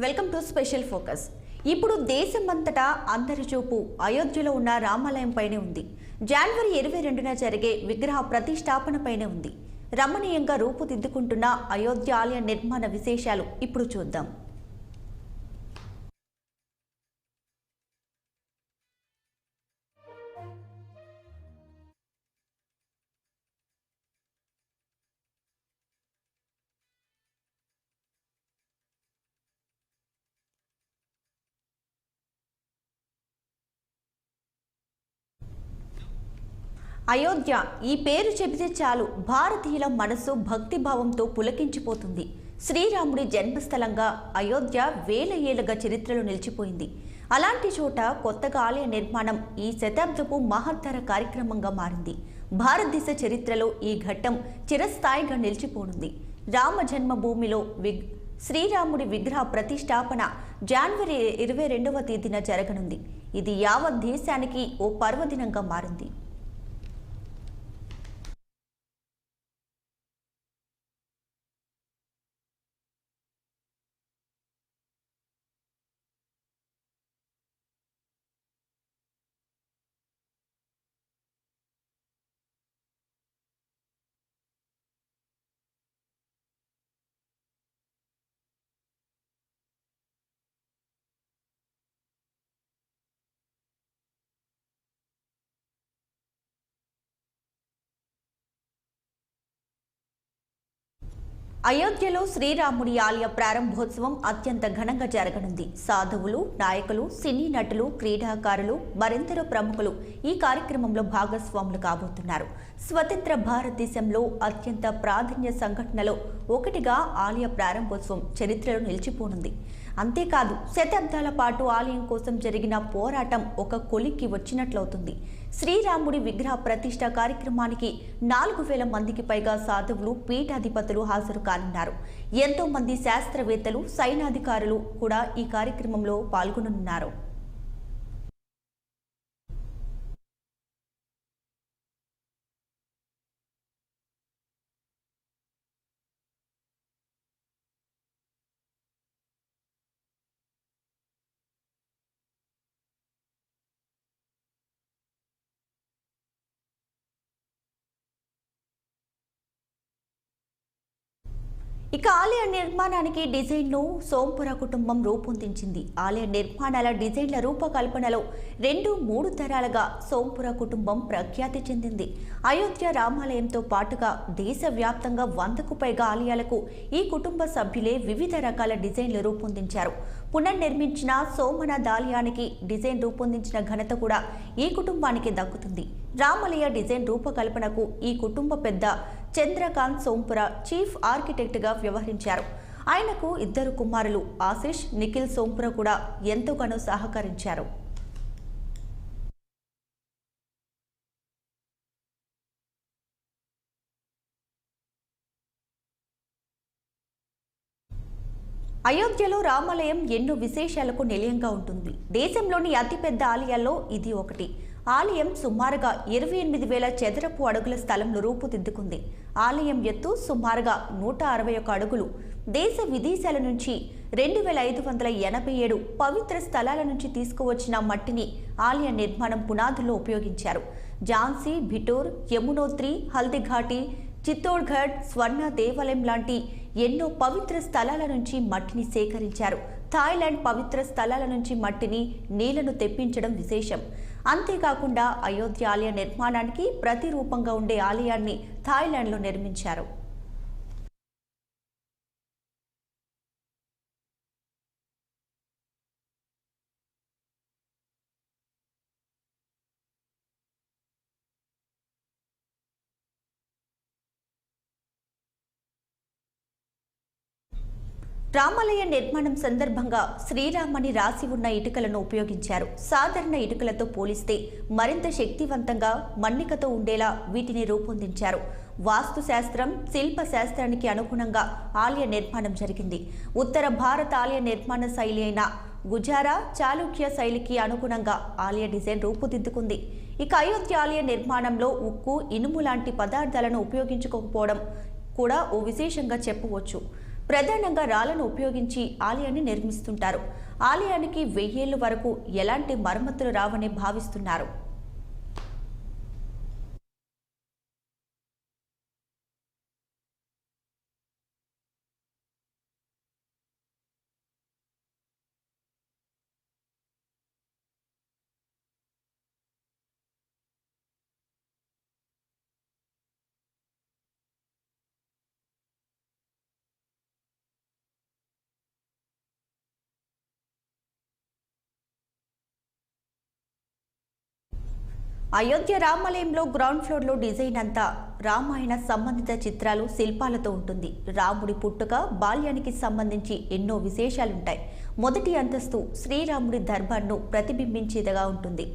Welcome to special focus. ఇప్పుడు దేశమంతటా అందరి చూపు అయోధ్యలో ఉన్న రామాలయంపైనే ఉంది. జనవరి 22న జరిగే విగ్రహ ప్రతిష్టాపనపైనే ఉంది. రమణీయంగా రూపుదిద్దుకుంటున్న అయోధ్య ఆలయ నిర్మాణ విశేషాలు ఇప్పుడు చూద్దాం. అయోధ్య ఈ పేరు చెబితే చాలు భారతీయుల మనసు భక్తిభావంతో పులకించిపోతుంది. శ్రీరాముడి జన్మస్థలంగా అయోధ్య వేల ఏళ్లుగా చరిత్రలో నిలిచిపోయింది. అలాంటి చోట కొత్తగా ఆలయ నిర్మాణం ఈ శతాబ్దపు మహత్తర కార్యక్రమంగా మారింది. భారతదేశ చరిత్రలో ఈ ఘట్టం చిరస్థాయిగా నిలిచిపోనుంది. రామ జన్మభూమిలో శ్రీరాముడి విగ్రహ ప్రతిష్టాపన జనవరి 22వ తేదీన జరగనుంది. ఇది యావత్ దేశానికి ఓ పర్వదినంగా మారింది. అయోధ్యలో శ్రీరాముడి ఆలయ ప్రారంభోత్సవం అత్యంత ఘనంగా జరగనుంది. సాధువులు, నాయకులు, సినీ నటులు, క్రీడాకారులు, మరెందరో ప్రముఖులు ఈ కార్యక్రమంలో భాగస్వాములు కాబోతున్నారు. స్వతంత్ర భారతదేశంలో అత్యంత ప్రాధాన్య సంఘటనలో ఒకటిగా ఆలయ ప్రారంభోత్సవం చరిత్రలో నిలిచిపోనుంది. అంతేకాదు, శతాబ్దాల పాటు ఆలయం కోసం జరిగిన పోరాటం ఒక కొలిక్కి వచ్చినట్లవుతుంది. శ్రీరాముడి విగ్రహ ప్రతిష్ఠ కార్యక్రమానికి 4000 మందికి పైగా సాధువులు, పీఠాధిపతులు హాజరు కానున్నారు. ఎంతో మంది శాస్త్రవేత్తలు, సైనాధికారులు కూడా ఈ కార్యక్రమంలో పాల్గొననున్నారు. ఇక ఆలయ నిర్మాణానికి డిజైన్ను సోంపుర కుటుంబం రూపొందించింది. ఆలయ నిర్మాణాల డిజైన్ల రూపకల్పనలో 2-3 తరాలుగా సోంపుర కుటుంబం ప్రఖ్యాతి చెందింది. అయోధ్య రామాలయంతో పాటుగా దేశవ్యాప్తంగా 100కు పైగా ఆలయాలకు ఈ కుటుంబ సభ్యులే వివిధ రకాల డిజైన్లు రూపొందించారు. పునర్నిర్మించిన సోమనాథ్ ఆలయానికి డిజైన్ రూపొందించిన ఘనత కూడా ఈ కుటుంబానికి దక్కుతుంది. రామాలయ డిజైన్ రూపకల్పనకు ఈ కుటుంబ పెద్ద చంద్రకాంత్ సోంపుర చీఫ్ ఆర్కిటెక్ట్గా వ్యవహరించారు. ఆయనకు 2 కుమారులు ఆశిష్, నిఖిల్ సోంపుర కూడా ఎంతగానో సహకరించారు. అయోధ్యలో రామాలయం ఎన్నో విశేషాలకు నిలయంగా ఉంటుంది. దేశంలోని అతిపెద్ద ఆలయాల్లో ఇది ఒకటి. ఆలయం సుమారుగా 28,000 చదరపు అడుగుల స్థలంలో రూపుదిద్దుకుంది. ఆలయం ఎత్తు సుమారుగా 161 అడుగులు. దేశ విదేశాల నుంచి 2587 పవిత్ర స్థలాల నుంచి తీసుకువచ్చిన మట్టిని ఆలయ నిర్మాణం పునాదుల్లో ఉపయోగించారు. ఝాన్సీ, భిటోర్, యమునోత్రి, హల్దీఘాటి, చిత్తోడ్గఢ్, స్వర్ణ దేవాలయం లాంటి ఎన్నో పవిత్ర స్థలాల నుంచి మట్టిని సేకరించారు. థాయిలాండ్ పవిత్ర స్థలాల నుంచి మట్టిని, నీళ్లను తెప్పించడం విశేషం. అంతేకాకుండా అయోధ్య ఆలయ నిర్మాణానికి ప్రతిరూపంగా ఉండే ఆలయాన్ని థాయిలాండ్లో నిర్మించారు. రామాలయ నిర్మాణం సందర్భంగా శ్రీరామని రాసి ఉన్న ఇటుకలను ఉపయోగించారు. సాధారణ ఇటుకలతో పోలిస్తే మరింత శక్తివంతంగా, మన్నికతో ఉండేలా వీటిని రూపొందించారు. వాస్తు శాస్త్రం, శిల్ప శాస్త్రానికి అనుగుణంగా ఆలయ నిర్మాణం జరిగింది. ఉత్తర భారత ఆలయ నిర్మాణ శైలి అయిన గుజారా, చాళుక్య శైలికి అనుగుణంగా ఆలయ డిజైన్ రూపుదిద్దుకుంది. ఇక అయోధ్య ఆలయ నిర్మాణంలో ఉక్కు, ఇనుము లాంటి పదార్థాలను ఉపయోగించుకోకపోవడం కూడా ఓ విశేషంగా చెప్పవచ్చు. ప్రధానంగా రాళ్లను ఉపయోగించి ఆలయాన్ని నిర్మిస్తుంటారు. ఆలయానికి 1000 ఏళ్ల వరకు ఎలాంటి మరమ్మతులు రావని భావిస్తున్నారు. అయోధ్య రామాలయంలో గ్రౌండ్ ఫ్లోర్లో డిజైన్ అంతా రామాయణ సంబంధిత చిత్రాలు, శిల్పాలతో ఉంటుంది. రాముడి పుట్టుక, బాల్యానికి సంబంధించి ఎన్నో విశేషాలుంటాయి. మొదటి అంతస్తు శ్రీరాముడి దర్బార్ను ప్రతిబింబించేదిగా ఉంటుంది.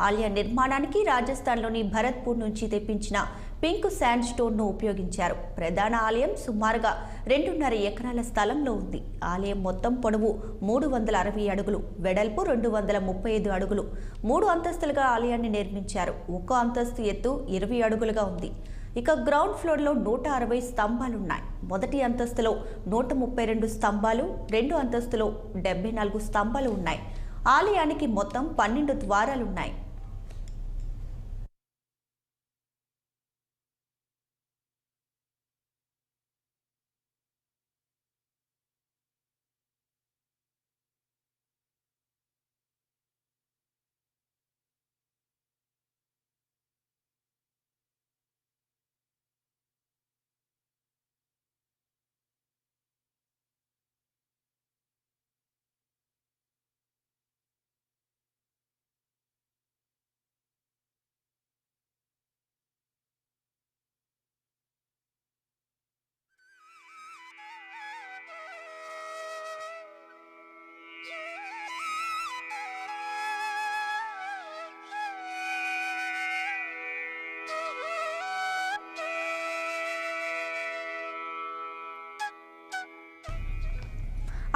ఆలయ నిర్మాణానికి రాజస్థాన్లోని భరత్పూర్ నుంచి తెప్పించిన పింక్ శాండ్ స్టోన్ను ఉపయోగించారు. ప్రధాన ఆలయం సుమారుగా 2.5 ఎకరాల స్థలంలో ఉంది. ఆలయం మొత్తం పొడవు 360 అడుగులు, వెడల్పు 235 అడుగులు. 3 అంతస్తులుగా ఆలయాన్ని నిర్మించారు. ఒక్కో అంతస్తు ఎత్తు 20 అడుగులుగా ఉంది. ఇక గ్రౌండ్ ఫ్లోర్లో 160 స్తంభాలున్నాయి. మొదటి అంతస్తులో 132 స్తంభాలు, 2 అంతస్తులో 74 స్తంభాలు ఉన్నాయి. ఆలయానికి మొత్తం 12 ద్వారాలున్నాయి.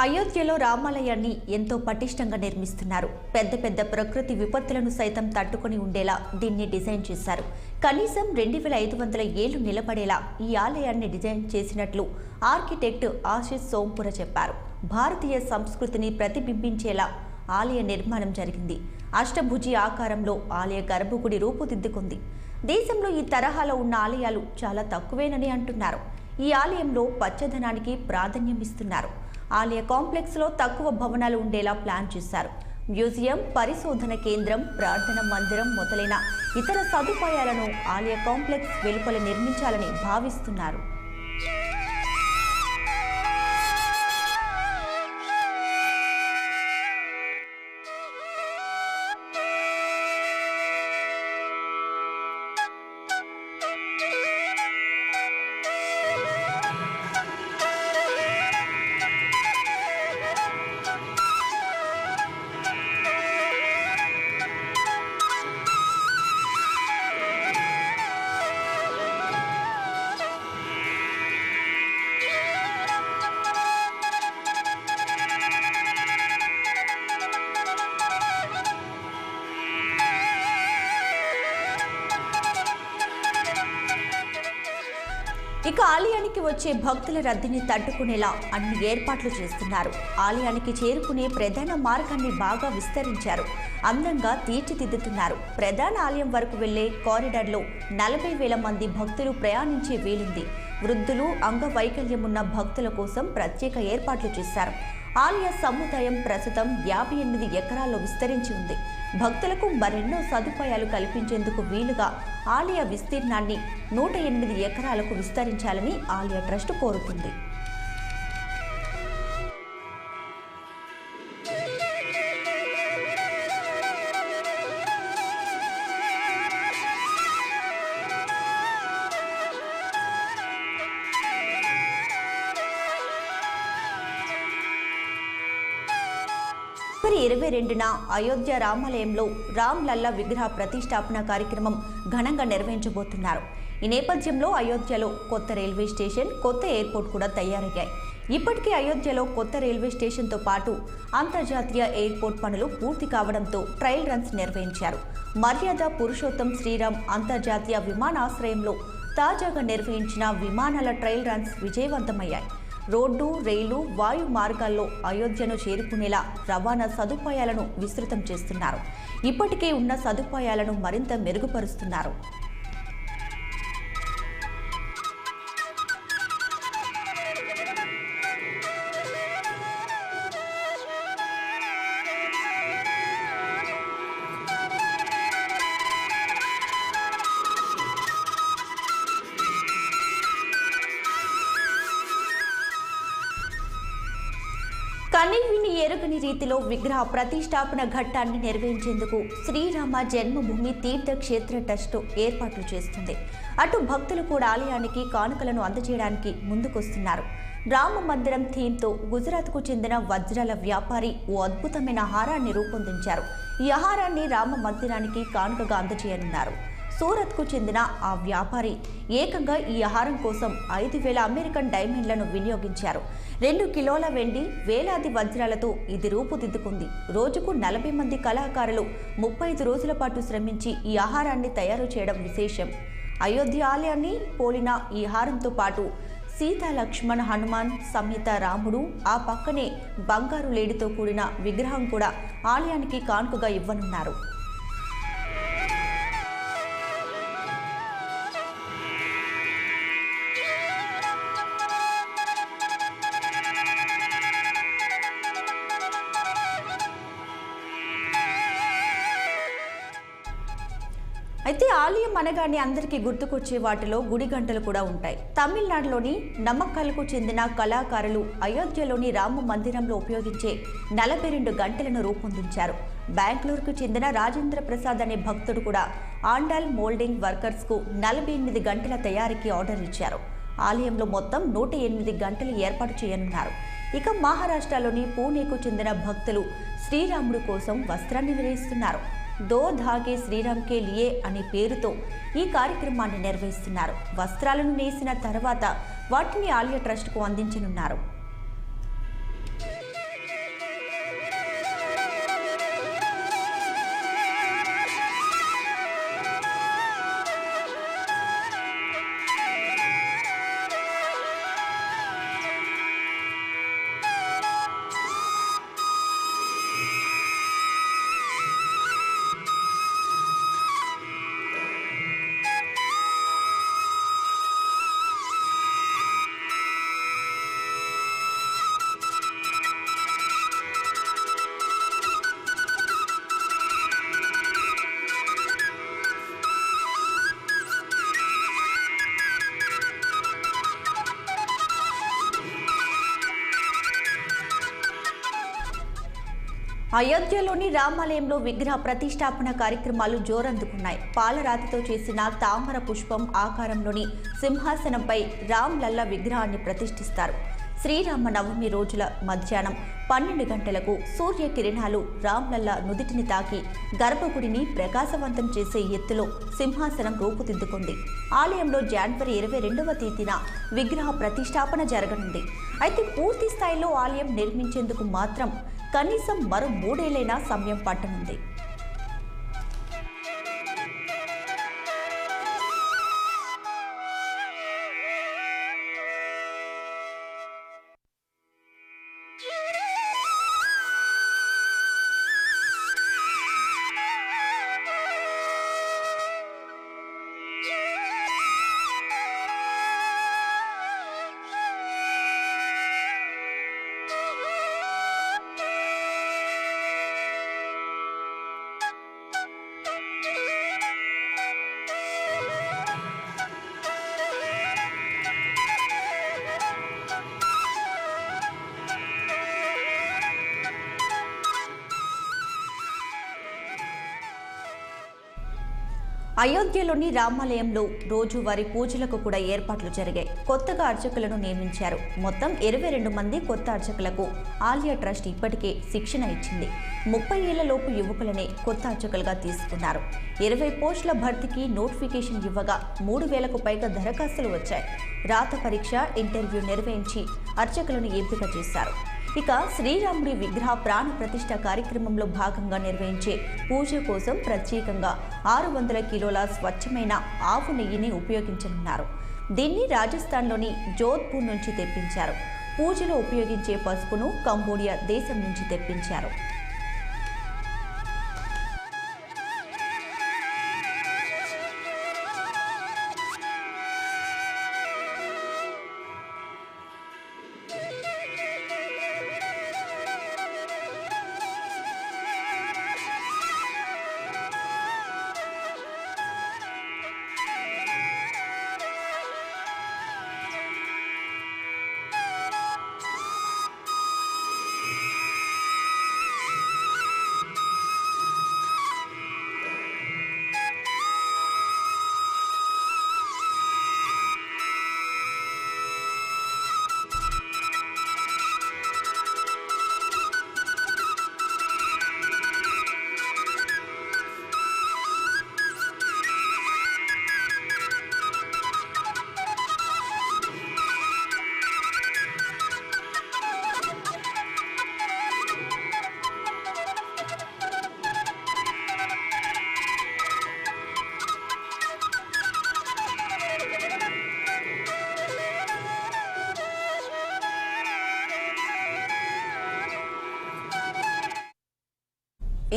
అయోధ్యలో రామాలయాన్ని ఎంతో పటిష్టంగా నిర్మిస్తున్నారు. పెద్ద పెద్ద ప్రకృతి విపత్తులను సైతం తట్టుకొని ఉండేలా దీన్ని డిజైన్ చేశారు. కనీసం 2500 ఏళ్లు నిలబడేలా ఈ ఆలయాన్ని డిజైన్ చేసినట్లు ఆర్కిటెక్ట్ ఆశిష్ సోంపుర చెప్పారు. భారతీయ సంస్కృతిని ప్రతిబింబించేలా ఆలయ నిర్మాణం జరిగింది. అష్టభుజి ఆకారంలో ఆలయ గర్భగుడి రూపుదిద్దుకుంది. దేశంలో ఈ తరహాలో ఉన్న ఆలయాలు చాలా తక్కువేనని అంటున్నారు. ఈ ఆలయంలో పచ్చదనానికి ప్రాధాన్యం ఇస్తున్నారు. ఆలయ కాంప్లెక్స్లో తక్కువ భవనాలు ఉండేలా ప్లాన్ చేశారు. మ్యూజియం, పరిశోధన కేంద్రం, ప్రార్థన మందిరం మొదలైన ఇతర సదుపాయాలను ఆలయ కాంప్లెక్స్ వెలుపల నిర్మించాలని భావిస్తున్నారు. ఇక ఆలయానికి వచ్చే భక్తుల రద్దీని తట్టుకునేలా అన్ని ఏర్పాట్లు చేస్తున్నారు. ఆలయానికి చేరుకునే ప్రధాన మార్గాన్ని బాగా విస్తరించారు. అందంగా తీర్చిదిద్దుతున్నారు. ప్రధాన ఆలయం వరకు వెళ్లే కారిడార్లో 40,000 మంది భక్తులు ప్రయాణించే వీలుంది. వృద్ధులు, అంగవైకల్యం ఉన్న భక్తుల కోసం ప్రత్యేక ఏర్పాట్లు చేశారు. ఆలయ సముదాయం ప్రస్తుతం 58 ఎకరాల్లో విస్తరించి ఉంది. భక్తులకు మరెన్నో సదుపాయాలు కల్పించేందుకు వీలుగా ఆలయ విస్తీర్ణాన్ని 108 ఎకరాలకు విస్తరించాలని ఆలయ ట్రస్ట్ కోరుతుంది. ఫిబ్రవరి 22న అయోధ్య రామాలయంలో రామ్ లల్లా విగ్రహ ప్రతిష్టాపన కార్యక్రమం ఘనంగా నిర్వహించబోతున్నారు. ఈ నేపథ్యంలో అయోధ్యలో కొత్త రైల్వే స్టేషన్, కొత్త ఎయిర్పోర్ట్ కూడా తయారయ్యాయి. ఇప్పటికే అయోధ్యలో కొత్త రైల్వే స్టేషన్తో పాటు అంతర్జాతీయ ఎయిర్పోర్ట్ పనులు పూర్తి కావడంతో ట్రయల్ రన్స్ నిర్వహించారు. మర్యాద పురుషోత్తం శ్రీరామ్ అంతర్జాతీయ విమానాశ్రయంలో తాజాగా నిర్వహించిన విమానాల ట్రయల్ రన్స్ విజయవంతమయ్యాయి. రోడ్డు, రైలు, వాయు మార్గాల్లో అయోధ్యను చేరుకునేలా రవాణా సదుపాయాలను విస్తృతం చేస్తున్నారు. ఇప్పటికే ఉన్న సదుపాయాలను మరింత మెరుగుపరుస్తున్నారు. కనీవిని ఎరుగని రీతిలో విగ్రహ ప్రతిష్టాపన ఘట్టాన్ని నిర్వహించేందుకు శ్రీరామ జన్మభూమి తీర్థక్షేత్ర ట్రస్ట్ ఏర్పాట్లు చేస్తుంది. అటు భక్తులు కూడా ఆలయానికి కానుకలను అందజేయడానికి ముందుకొస్తున్నారు. రామ మందిరం థీమ్తో గుజరాత్కు చెందిన వజ్రాల వ్యాపారి ఓ అద్భుతమైన హారాన్ని రూపొందించారు. ఈ ఆహారాన్ని రామ మందిరానికి కానుకగా అందజేయనున్నారు. సూరత్కు చెందిన ఆ వ్యాపారి ఏకంగా ఈ ఆహారం కోసం 5,000 అమెరికన్ డైమండ్లను వినియోగించారు. 2 కిలోల వెండి, వేలాది వజ్రాలతో ఇది రూపుదిద్దుకుంది. రోజుకు 40 మంది కళాకారులు 35 రోజుల పాటు శ్రమించి ఈ ఆహారాన్ని తయారు చేయడం విశేషం. అయోధ్య ఆలయాన్ని పోలిన ఈ ఆహారంతో పాటు సీత, లక్ష్మణ్, హనుమాన్ సమేత రాముడు, ఆ పక్కనే బంగారు లేడితో కూడిన విగ్రహం కూడా ఆలయానికి కానుకగా ఇవ్వనున్నారు. అయితే ఆలయం అనగానే అందరికీ గుర్తుకొచ్చే వాటిలో గుడి గంటలు కూడా ఉంటాయి. తమిళనాడులోని నమ్మక్కల్కు చెందిన కళాకారులు అయోధ్యలోని రామ మందిరంలో ఉపయోగించే 42 గంటలను రూపొందించారు. బెంగళూరుకు చెందిన రాజేంద్ర ప్రసాద్ అనే భక్తుడు కూడా ఆండాల్ మోల్డింగ్ వర్కర్స్కు 48 గంటల తయారీకి ఆర్డర్ ఇచ్చారు. ఆలయంలో మొత్తం 108 గంటలు ఏర్పాటు చేయనున్నారు. ఇక మహారాష్ట్రలోని పూణేకు చెందిన భక్తులు శ్రీరాముడు కోసం వస్త్రాన్ని విరయిస్తున్నారు. దో ధాగే శ్రీరామ్ కే లియే అనే పేరుతో ఈ కార్యక్రమాన్ని నిర్వహిస్తున్నారు. వస్త్రాలను నేసిన తర్వాత వాటిని ఆలయ ట్రస్ట్కు అందించనున్నారు. అయోధ్యలోని రామాలయంలో విగ్రహ ప్రతిష్టాపన కార్యక్రమాలు జోరందుకున్నాయి. పాలరాతితో చేసిన తామర పుష్పం ఆకారంలోని సింహాసనంపై రామ్ లల్లా విగ్రహాన్ని ప్రతిష్ఠిస్తారు. శ్రీరామ నవమి రోజుల మధ్యాహ్నం 12 గంటలకు సూర్య కిరణాలు రామ్ లల్లా నుదిటిని తాకి గర్భగుడిని ప్రకాశవంతం చేసే ఎత్తులో సింహాసనం రూపుదిద్దుకుంది. ఆలయంలో జనవరి 22వ తేదీన విగ్రహ ప్రతిష్టాపన జరగనుంది. అయితే పూర్తి స్థాయిలో ఆలయం నిర్మించేందుకు మాత్రం కనీసం మరో 3 ఏళ్లైనా సమయం పట్టనుంది. అయోధ్యలోని రామాలయంలో రోజువారీ పూజలకు కూడా ఏర్పాట్లు జరిగాయి. కొత్తగా అర్చకులను నియమించారు. మొత్తం 22 మంది కొత్త అర్చకులకు ఆలయ ట్రస్ట్ ఇప్పటికే శిక్షణ ఇచ్చింది. 30 ఏళ్లలోపు యువకులనే కొత్త అర్చకులుగా తీసుకున్నారు. 20 పోస్టుల భర్తీకి నోటిఫికేషన్ ఇవ్వగా 3,000కు పైగా దరఖాస్తులు వచ్చాయి. రాత పరీక్ష, ఇంటర్వ్యూ నిర్వహించి అర్చకులను ఎంపిక చేశారు. ఇక శ్రీరాముడి విగ్రహ ప్రాణ ప్రతిష్ఠ కార్యక్రమంలో భాగంగా నిర్వహించే పూజ కోసం ప్రత్యేకంగా 600 కిలోల స్వచ్ఛమైన ఆవు నెయ్యిని ఉపయోగించనున్నారు. దీన్ని రాజస్థాన్లోని జోధ్పూర్ నుంచి తెప్పించారు. పూజలో ఉపయోగించే పసుపును కంబోడియా దేశం నుంచి తెప్పించారు.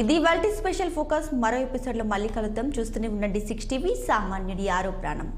ఇది వాల్టి స్పెషల్ ఫోకస్. మరో ఎపిసోడ్లో మళ్ళీ కలుద్దాం. చూస్తూనే ఉండండి 6 టీవీ, సామాన్యుడి ఆరో ప్రాణం.